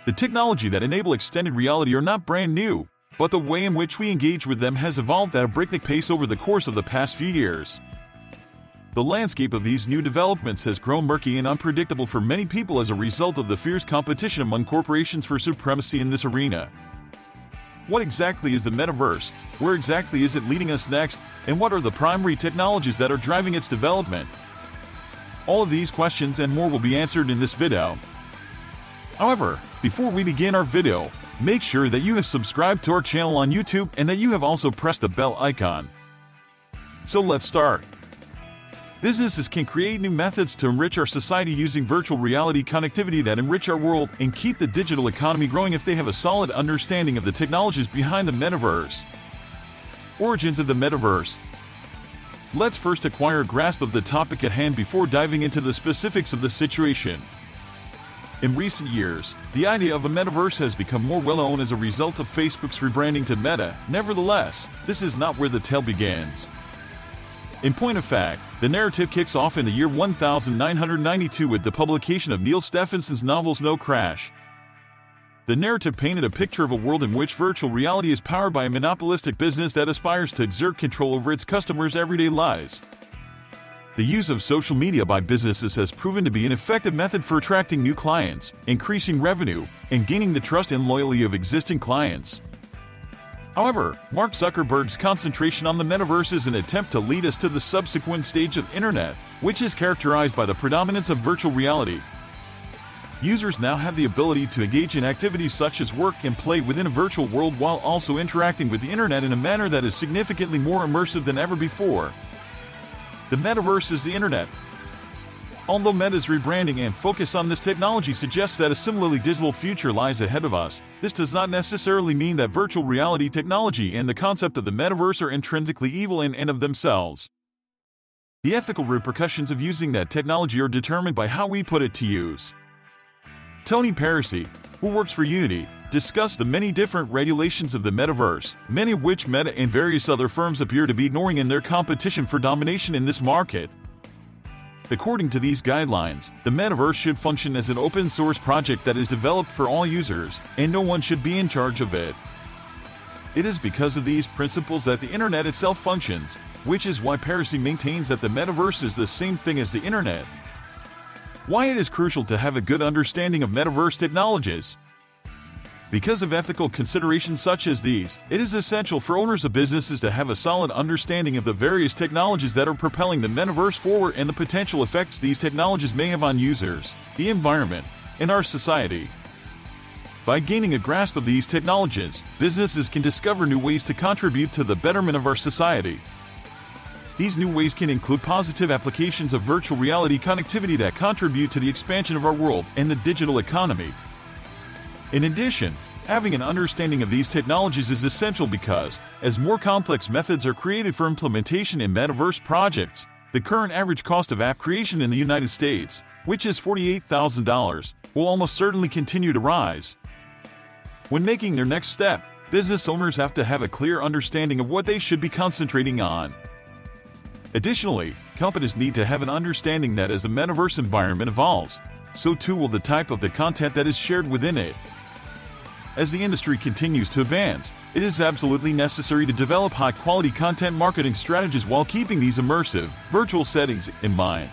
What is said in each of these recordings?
The technology that enable extended reality are not brand new, but the way in which we engage with them has evolved at a breakneck pace over the course of the past few years. The landscape of these new developments has grown murky and unpredictable for many people as a result of the fierce competition among corporations for supremacy in this arena. What exactly is the metaverse? Where exactly is it leading us next? And what are the primary technologies that are driving its development? All of these questions and more will be answered in this video. However, before we begin our video, make sure that you have subscribed to our channel on YouTube and that you have also pressed the bell icon. So let's start. Businesses can create new methods to enrich our society using virtual reality connectivity that enrich our world and keep the digital economy growing if they have a solid understanding of the technologies behind the metaverse. Origins of the metaverse. Let's first acquire a grasp of the topic at hand before diving into the specifics of the situation. In recent years, the idea of a metaverse has become more well-known as a result of Facebook's rebranding to Meta. Nevertheless, this is not where the tale begins. In point of fact, the narrative kicks off in the year 1992 with the publication of Neal Stephenson's novel Snow Crash. The narrative painted a picture of a world in which virtual reality is powered by a monopolistic business that aspires to exert control over its customers' everyday lives. The use of social media by businesses has proven to be an effective method for attracting new clients, increasing revenue, and gaining the trust and loyalty of existing clients. However, Mark Zuckerberg's concentration on the metaverse is an attempt to lead us to the subsequent stage of the internet, which is characterized by the predominance of virtual reality. Users now have the ability to engage in activities such as work and play within a virtual world while also interacting with the internet in a manner that is significantly more immersive than ever before. The metaverse is the internet. Although Meta's rebranding and focus on this technology suggests that a similarly digital future lies ahead of us, this does not necessarily mean that virtual reality technology and the concept of the metaverse are intrinsically evil in and of themselves. The ethical repercussions of using that technology are determined by how we put it to use. Tony Parisi, who works for Unity, discussed the many different regulations of the metaverse, many of which Meta and various other firms appear to be ignoring in their competition for domination in this market. According to these guidelines, the metaverse should function as an open-source project that is developed for all users, and no one should be in charge of it. It is because of these principles that the internet itself functions, which is why Parisi maintains that the metaverse is the same thing as the internet. Why it is crucial to have a good understanding of metaverse technologies. Because of ethical considerations such as these, it is essential for owners of businesses to have a solid understanding of the various technologies that are propelling the metaverse forward and the potential effects these technologies may have on users, the environment, and our society. By gaining a grasp of these technologies, businesses can discover new ways to contribute to the betterment of our society. These new ways can include positive applications of virtual reality connectivity that contribute to the expansion of our world and the digital economy. In addition, having an understanding of these technologies is essential because, as more complex methods are created for implementation in metaverse projects, the current average cost of app creation in the United States, which is $48,000, will almost certainly continue to rise. When making their next step, business owners have to have a clear understanding of what they should be concentrating on. Additionally, companies need to have an understanding that as the metaverse environment evolves, so too will the type of the content that is shared within it. As the industry continues to advance, it is absolutely necessary to develop high-quality content marketing strategies while keeping these immersive, virtual settings in mind.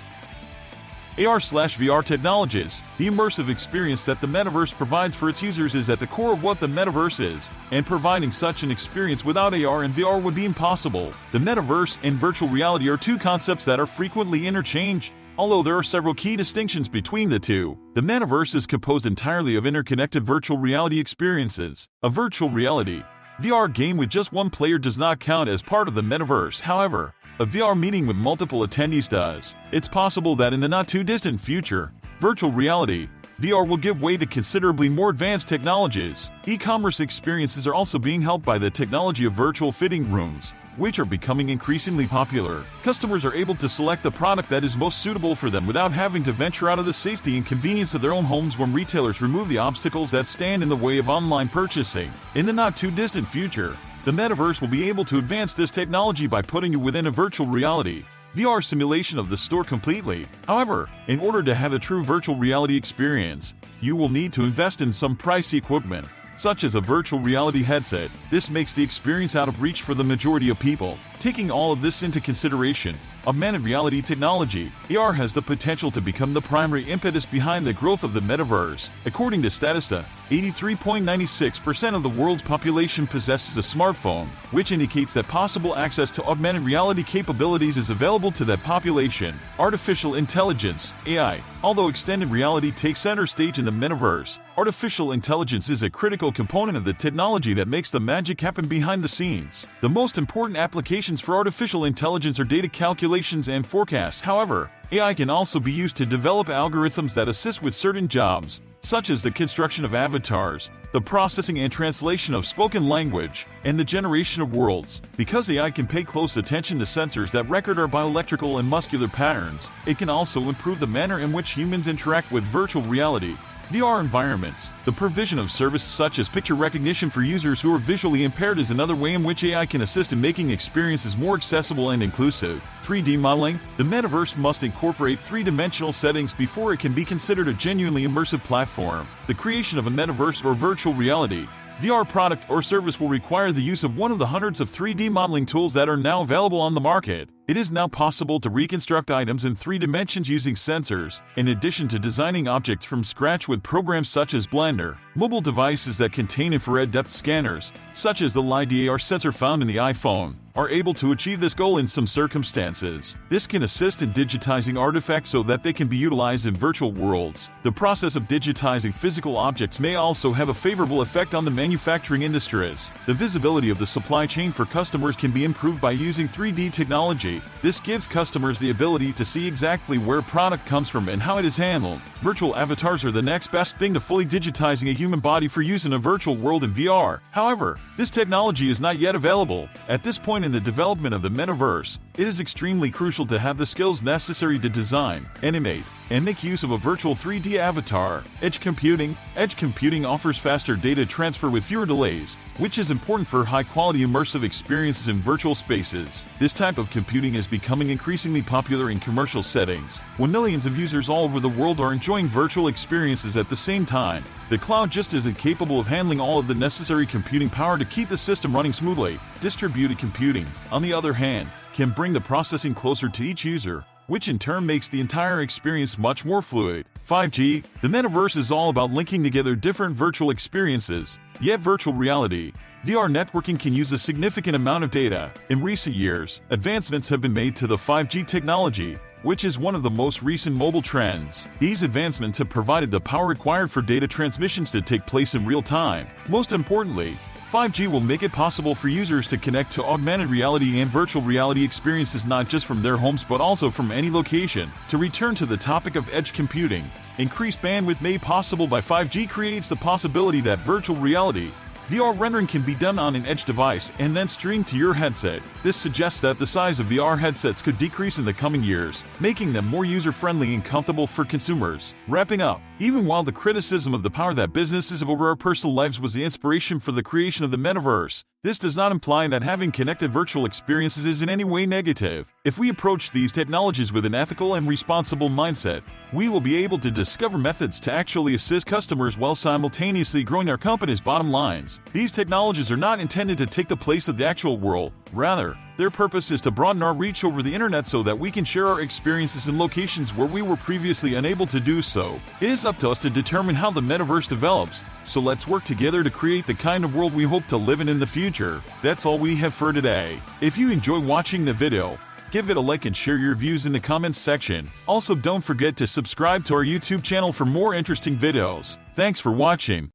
AR/VR technologies, the immersive experience that the metaverse provides for its users is at the core of what the metaverse is, and providing such an experience without AR and VR would be impossible. The metaverse and virtual reality are two concepts that are frequently interchanged. Although there are several key distinctions between the two, the metaverse is composed entirely of interconnected virtual reality experiences. A virtual reality VR game with just one player does not count as part of the metaverse. However, a VR meeting with multiple attendees does. It's possible that in the not-too-distant future, virtual reality VR will give way to considerably more advanced technologies. E-commerce experiences are also being helped by the technology of virtual fitting rooms, which are becoming increasingly popular. Customers are able to select the product that is most suitable for them without having to venture out of the safety and convenience of their own homes when retailers remove the obstacles that stand in the way of online purchasing. In the not-too-distant future, the metaverse will be able to advance this technology by putting you within a virtual reality, VR simulation of the store completely. However, in order to have a true virtual reality experience, you will need to invest in some pricey equipment, such as a virtual reality headset. This makes the experience out of reach for the majority of people. Taking all of this into consideration, augmented reality technology, AR has the potential to become the primary impetus behind the growth of the metaverse. According to Statista, 83.96% of the world's population possesses a smartphone, which indicates that possible access to augmented reality capabilities is available to that population. Artificial intelligence, AI. Although extended reality takes center stage in the metaverse, artificial intelligence is a critical component of the technology that makes the magic happen behind the scenes. The most important applications for artificial intelligence are data calculations and forecasts. However, AI can also be used to develop algorithms that assist with certain jobs, such as the construction of avatars, the processing and translation of spoken language, and the generation of worlds. Because AI can pay close attention to sensors that record our bioelectrical and muscular patterns, it can also improve the manner in which humans interact with virtual reality. VR environments. The provision of services such as picture recognition for users who are visually impaired is another way in which AI can assist in making experiences more accessible and inclusive. 3D modeling. The metaverse must incorporate three-dimensional settings before it can be considered a genuinely immersive platform. The creation of a metaverse or virtual reality VR product or service will require the use of one of the hundreds of 3D modeling tools that are now available on the market. It is now possible to reconstruct items in 3 dimensions using sensors, in addition to designing objects from scratch with programs such as Blender. Mobile devices that contain infrared depth scanners, such as the LiDAR sensor found in the iPhone, are able to achieve this goal in some circumstances. This can assist in digitizing artifacts so that they can be utilized in virtual worlds. The process of digitizing physical objects may also have a favorable effect on the manufacturing industries. The visibility of the supply chain for customers can be improved by using 3D technology. This gives customers the ability to see exactly where a product comes from and how it is handled. Virtual avatars are the next best thing to fully digitizing a human body for use in a virtual world in VR. However, this technology is not yet available. At this point in the development of the metaverse, it is extremely crucial to have the skills necessary to design, animate, and make use of a virtual 3D avatar. Edge computing. Edge computing offers faster data transfer with fewer delays, which is important for high-quality immersive experiences in virtual spaces. This type of computing is becoming increasingly popular in commercial settings, when millions of users all over the world are enjoying virtual experiences at the same time. The cloud just isn't capable of handling all of the necessary computing power to keep the system running smoothly. Distributed computing, on the other hand, can bring the processing closer to each user, which in turn makes the entire experience much more fluid. 5G. The metaverse is all about linking together different virtual experiences, yet virtual reality. VR networking can use a significant amount of data. In recent years, advancements have been made to the 5G technology, which is one of the most recent mobile trends. These advancements have provided the power required for data transmissions to take place in real time. Most importantly, 5G will make it possible for users to connect to augmented reality and virtual reality experiences not just from their homes but also from any location. To return to the topic of edge computing, increased bandwidth made possible by 5G creates the possibility that virtual reality VR rendering can be done on an edge device and then streamed to your headset. This suggests that the size of VR headsets could decrease in the coming years, making them more user-friendly and comfortable for consumers. Wrapping up, even while the criticism of the power that businesses have over our personal lives was the inspiration for the creation of the metaverse, this does not imply that having connected virtual experiences is in any way negative. If we approach these technologies with an ethical and responsible mindset, we will be able to discover methods to actually assist customers while simultaneously growing our company's bottom lines. These technologies are not intended to take the place of the actual world. Rather, their purpose is to broaden our reach over the internet so that we can share our experiences in locations where we were previously unable to do so. It is up to us to determine how the metaverse develops, so let's work together to create the kind of world we hope to live in the future. That's all we have for today. If you enjoy watching the video, give it a like and share your views in the comments section. Also, don't forget to subscribe to our YouTube channel for more interesting videos. Thanks for watching.